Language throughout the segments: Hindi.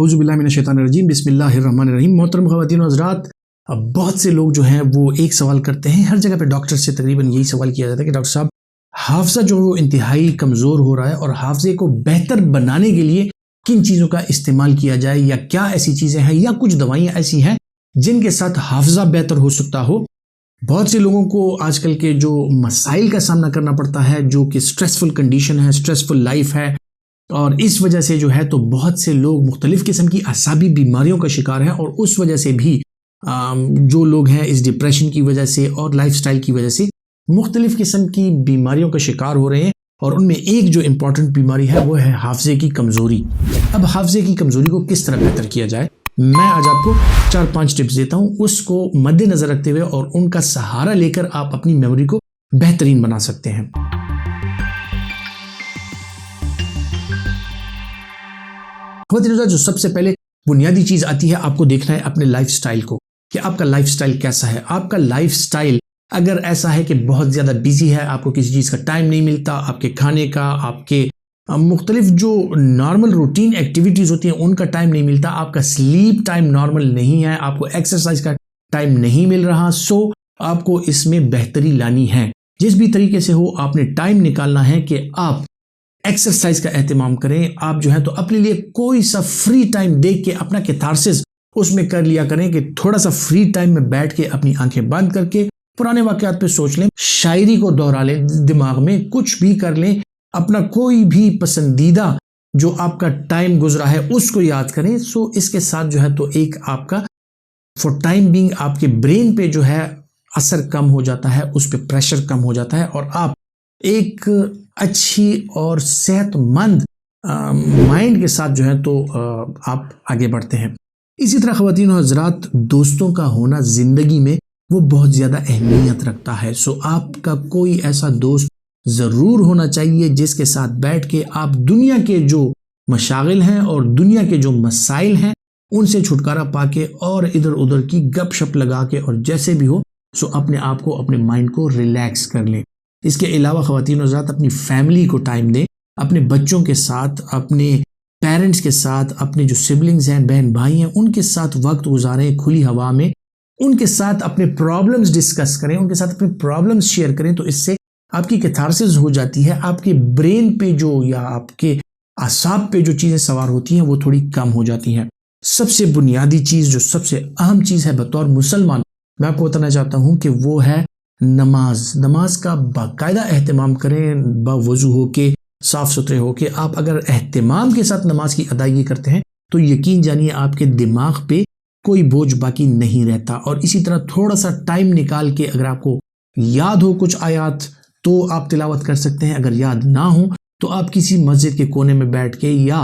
औज़ुबिल्लाहिमिनश्शैतानिर्रजीम बिस्मिल्लाहिर्रहमानिर्रहीम। मोहतरम ख़वातीन व हज़रात, अब बहुत से लोग जो हैं वो एक सवाल करते हैं, हर जगह पे डॉक्टर से तकरीबन यही सवाल किया जाता है कि डॉक्टर साहब हाफ़ज़ा जो है वो इंतहाई कमज़ोर हो रहा है और हाफ़ज़े को बेहतर बनाने के लिए किन चीज़ों का इस्तेमाल किया जाए, या क्या ऐसी चीज़ें हैं या कुछ दवाइयाँ ऐसी हैं जिनके साथ हाफ़ज़ा बेहतर हो सकता हो। बहुत से लोगों को आजकल के जो मसाइल का सामना करना पड़ता है, जो कि स्ट्रेसफुल कंडीशन है, स्ट्रेसफुल लाइफ है, और इस वजह से जो है तो बहुत से लोग मुख्तलिफ़ किस्म की असाबी बीमारियों का शिकार हैं, और उस वजह से भी जो लोग हैं इस डिप्रेशन की वजह से और लाइफस्टाइल की वजह से मुख्तलिफ़ किस्म की बीमारियों का शिकार हो रहे हैं। और उनमें एक जो इम्पॉर्टेंट बीमारी है वो है हाफ़ज़े की कमज़ोरी। अब हाफ़ज़े की कमज़ोरी को किस तरह बेहतर किया जाए, मैं आज आपको 4-5 टिप्स देता हूँ, उसको मद्देनज़र रखते हुए और उनका सहारा लेकर आप अपनी मेमोरी को बेहतरीन बना सकते हैं। जो सबसे पहले बुनियादी चीज़ आती है, आपको देखना है अपने लाइफस्टाइल को कि आपका लाइफस्टाइल कैसा है। आपका लाइफस्टाइल अगर ऐसा है कि बहुत ज़्यादा बिजी है, आपको किसी चीज़ का टाइम नहीं मिलता, आपके खाने का, आपके मुख्तलिफ जो नॉर्मल रूटीन एक्टिविटीज़ होती हैं उनका टाइम नहीं मिलता, आपका स्लीप टाइम नॉर्मल नहीं है, आपको एक्सरसाइज का टाइम नहीं मिल रहा, सो आपको इसमें बेहतरी लानी है। जिस भी तरीके से हो आपने टाइम निकालना है कि आप एक्सरसाइज का एहतमाम करें। आप जो है तो अपने लिए कोई सा फ्री टाइम देख के अपना कैथारसिस उसमें कर लिया करें कि थोड़ा सा फ्री टाइम में बैठ के अपनी आंखें बंद करके पुराने वाक़यात पे सोच लें, शायरी को दोहरा लें, दिमाग में कुछ भी कर लें, अपना कोई भी पसंदीदा जो आपका टाइम गुजरा है उसको याद करें। सो इसके साथ जो है तो एक आपका फॉर टाइम बीइंग आपके ब्रेन पे जो है असर कम हो जाता है, उस पर प्रेशर कम हो जाता है और आप एक अच्छी और सेहतमंद माइंड के साथ जो है तो आप आगे बढ़ते हैं। इसी तरह ख़वातीन और हज़रात, दोस्तों का होना ज़िंदगी में वो बहुत ज़्यादा अहमियत रखता है। सो आपका कोई ऐसा दोस्त ज़रूर होना चाहिए जिसके साथ बैठ के आप दुनिया के जो मशागिल हैं और दुनिया के जो मसाइल हैं उनसे छुटकारा पाके और इधर उधर की गपशप लगा के और जैसे भी हो सो अपने आप को, अपने माइंड को रिलैक्स कर लें। इसके अलावा ख़वातीन और हज़रात, अपनी फैमिली को टाइम दें, अपने बच्चों के साथ, अपने पेरेंट्स के साथ, अपने जो सिबलिंग्स हैं, बहन भाई हैं, उनके साथ वक्त गुजारें खुली हवा में, उनके साथ अपने प्रॉब्लम्स डिस्कस करें, उनके साथ अपने प्रॉब्लम्स शेयर करें। तो इससे आपकी कैथारसिस हो जाती है, आपके ब्रेन पे जो या आपके आसाब पे जो चीज़ें सवार होती हैं वो थोड़ी कम हो जाती हैं। सबसे बुनियादी चीज़, जो सबसे अहम चीज़ है बतौर मुसलमान, मैं आपको बताना चाहता हूँ कि वो है नमाज। नमाज का बाकायदा एहतमाम करें, बावज़ू हो के, साफ़ सुथरे हो के। आप अगर एहतमाम के साथ नमाज की अदायगी करते हैं तो यकीन जानिए आपके दिमाग पे कोई बोझ बाकी नहीं रहता। और इसी तरह थोड़ा सा टाइम निकाल के अगर आपको याद हो कुछ आयात तो आप तिलावत कर सकते हैं, अगर याद ना हो तो आप किसी मस्जिद के कोने में बैठ के या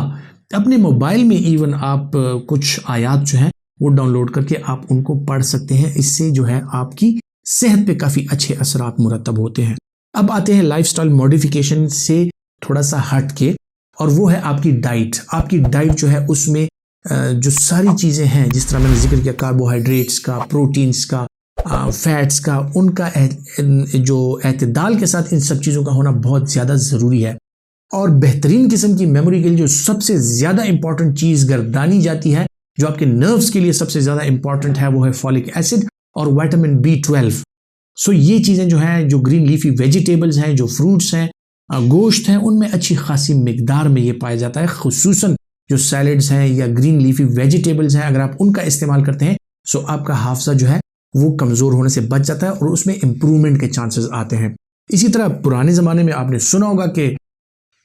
अपने मोबाइल में इवन आप कुछ आयात जो हैं वो डाउनलोड करके आप उनको पढ़ सकते हैं। इससे जो है आपकी सेहत पे काफ़ी अच्छे असरात मुरतब होते हैं। अब आते हैं लाइफस्टाइल मॉडिफिकेशन से थोड़ा सा हट के, और वो है आपकी डाइट। आपकी डाइट जो है उसमें जो सारी चीज़ें हैं, जिस तरह मैंने जिक्र किया कार्बोहाइड्रेट्स का, प्रोटीन्स का, फैट्स का, उनका जो एतदाल के साथ इन सब चीज़ों का होना बहुत ज़्यादा ज़रूरी है। और बेहतरीन किस्म की मेमोरी के लिए जो सबसे ज़्यादा इंपॉर्टेंट चीज़ गर्दानी जाती है, जो आपके नर्व्स के लिए सबसे ज़्यादा इंपॉर्टेंट है, वो है फॉलिक एसिड और विटामिन B12। सो ये चीज़ें जो हैं, जो ग्रीन लीफी वेजिटेबल्स हैं, जो फ्रूट्स हैं, गोश्त हैं, उनमें अच्छी खासी मिकदार में ये पाया जाता है। खुसूसन जो सैलड्स हैं या ग्रीन लीफी वेजिटेबल्स हैं, अगर आप उनका इस्तेमाल करते हैं सो आपका हाफ़ज़ा जो है वो कमज़ोर होने से बच जाता है और उसमें इम्प्रूवमेंट के चांसेस आते हैं। इसी तरह पुराने ज़माने में आपने सुना होगा कि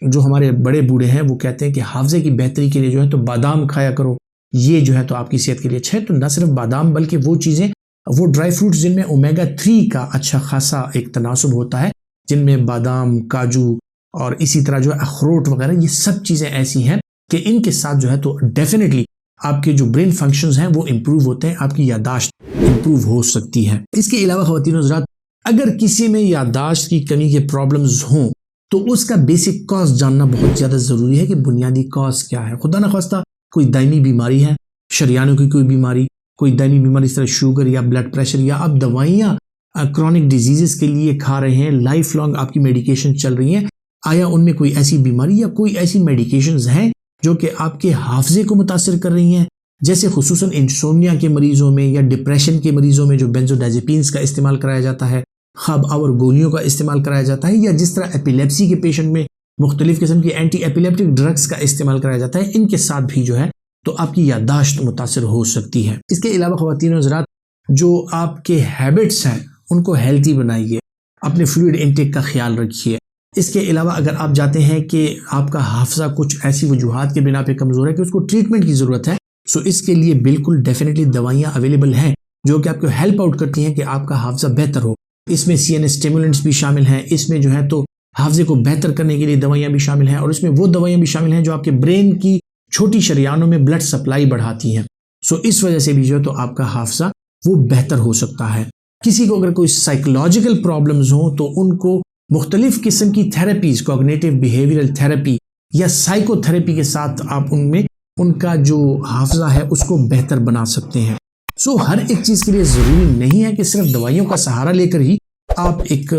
जो हमारे बड़े बूढ़े हैं वो कहते हैं कि हाफ़ज़े की बेहतरी के लिए जो है तो बादाम खाया करो, ये जो है तो आपकी सेहत के लिए अच्छा है। तो न सिर्फ बादाम बल्कि वो चीज़ें, वो ड्राई फ्रूट्स जिनमें ओमेगा 3 का अच्छा खासा एक तनासुब होता है, जिनमें बादाम, काजू और इसी तरह जो है अखरोट वगैरह, ये सब चीज़ें ऐसी हैं कि इनके साथ जो है तो डेफिनेटली आपके जो ब्रेन फंक्शंस हैं वो इम्प्रूव होते हैं, आपकी याददाश्त इम्प्रूव हो सकती है। इसके अलावा ख़वातीन और हज़रात, अगर किसी में याददाश्त की कमी के प्रॉब्लम्स हों तो उसका बेसिक कॉज जानना बहुत ज़्यादा ज़रूरी है कि बुनियादी कॉज क्या है। खुदा न खास्ता कोई दायमी बीमारी है, शरियानों की कोई बीमारी, कोई दायमी बीमारी इस तरह शुगर या ब्लड प्रेशर, या आप दवाइयाँ क्रॉनिक डिजीज़ के लिए खा रहे हैं, लाइफ लॉन्ग आपकी मेडिकेशन चल रही हैं, आया उनमें कोई ऐसी बीमारी या कोई ऐसी मेडिकेशंस हैं जो कि आपके हाफजे को मुतासिर कर रही हैं, जैसे खुसूसन इंसोम्निया के मरीजों में या डिप्रेशन के मरीजों में जो बेंजोडाइजेपिन्स का इस्तेमाल कराया जाता है, ख्वाब आवर गोलियों का इस्तेमाल कराया जाता है, या जिस तरह एपिलेप्सी के पेशेंट में मुख्तलिफ किस्म की एंटी एपिलेप्टिक ड्रग्स का इस्तेमाल कराया जाता है, इनके साथ भी जो है तो आपकी याददाश्त मुतासर हो सकती है। इसके अलावा ख़वातीन और हज़रात, जो आपके हैबिट्स हैं उनको हेल्थी बनाइए, अपने फ्लूइड इनटेक का ख्याल रखिए। इसके अलावा अगर आप जाते हैं कि आपका हाफजा कुछ ऐसी वजूहात के बिना पे कमज़ोर है कि उसको ट्रीटमेंट की ज़रूरत है, सो इसके लिए बिल्कुल डेफिनेटली दवाइयाँ अवेलेबल हैं जो कि आपको हेल्प आउट करती हैं कि आपका हाफजा बेहतर हो। इसमें CNS स्टिमुलेंट्स भी शामिल हैं, इसमें जो है तो हाफजे को बेहतर करने के लिए दवाइयाँ भी शामिल हैं, और इसमें वो दवाइयाँ भी शामिल हैं जो आपके ब्रेन की छोटी शरियानों में ब्लड सप्लाई बढ़ाती हैं। सो इस वजह से भी जो है तो आपका हाफजा वो बेहतर हो सकता है। किसी को अगर कोई साइकोलॉजिकल प्रॉब्लम्स हों तो उनको मुख्तलिफ किस्म की थेरेपीज, कॉग्निटिव बिहेवियरल थेरेपी या साइकोथेरेपी के साथ आप उनमें उनका जो हाफजा है उसको बेहतर बना सकते हैं। सो हर एक चीज़ के लिए ज़रूरी नहीं है कि सिर्फ दवाइयों का सहारा लेकर ही आप एक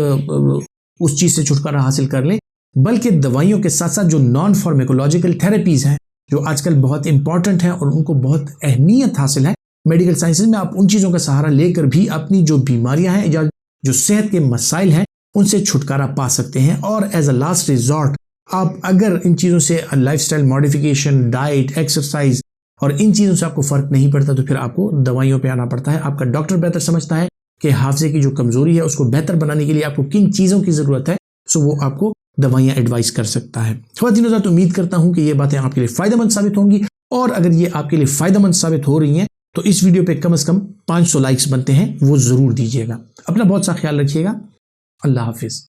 उस चीज़ से छुटकारा हासिल कर लें, बल्कि दवाइयों के साथ साथ जो नॉन फार्माकोलॉजिकल थेरेपीज़ हैं जो आजकल बहुत इंपॉर्टेंट हैं और उनको बहुत अहमियत हासिल है मेडिकल साइंसेज में, आप उन चीज़ों का सहारा लेकर भी अपनी जो बीमारियां हैं या जो सेहत के मसाइल हैं उनसे छुटकारा पा सकते हैं। और एज अ लास्ट रिजॉर्ट आप अगर इन चीज़ों से लाइफस्टाइल मॉडिफिकेशन, डाइट, एक्सरसाइज और इन चीज़ों से आपको फ़र्क नहीं पड़ता तो फिर आपको दवाइयों पे आना पड़ता है। आपका डॉक्टर बेहतर समझता है कि हाफजे की जो कमज़ोरी है उसको बेहतर बनाने के लिए आपको किन चीज़ों की ज़रूरत है, सो वो आपको दवाइयाँ एडवाइस कर सकता है। ख़वातीन हज़रात, उम्मीद करता हूँ कि ये बातें आपके लिए फ़ायदेमंद साबित होंगी, और अगर ये आपके लिए फ़ायदेमंद साबित हो रही हैं तो इस वीडियो पे कम से कम 500 लाइक्स बनते हैं, वो ज़रूर दीजिएगा। अपना बहुत सा ख्याल रखिएगा। अल्लाह हाफिज़।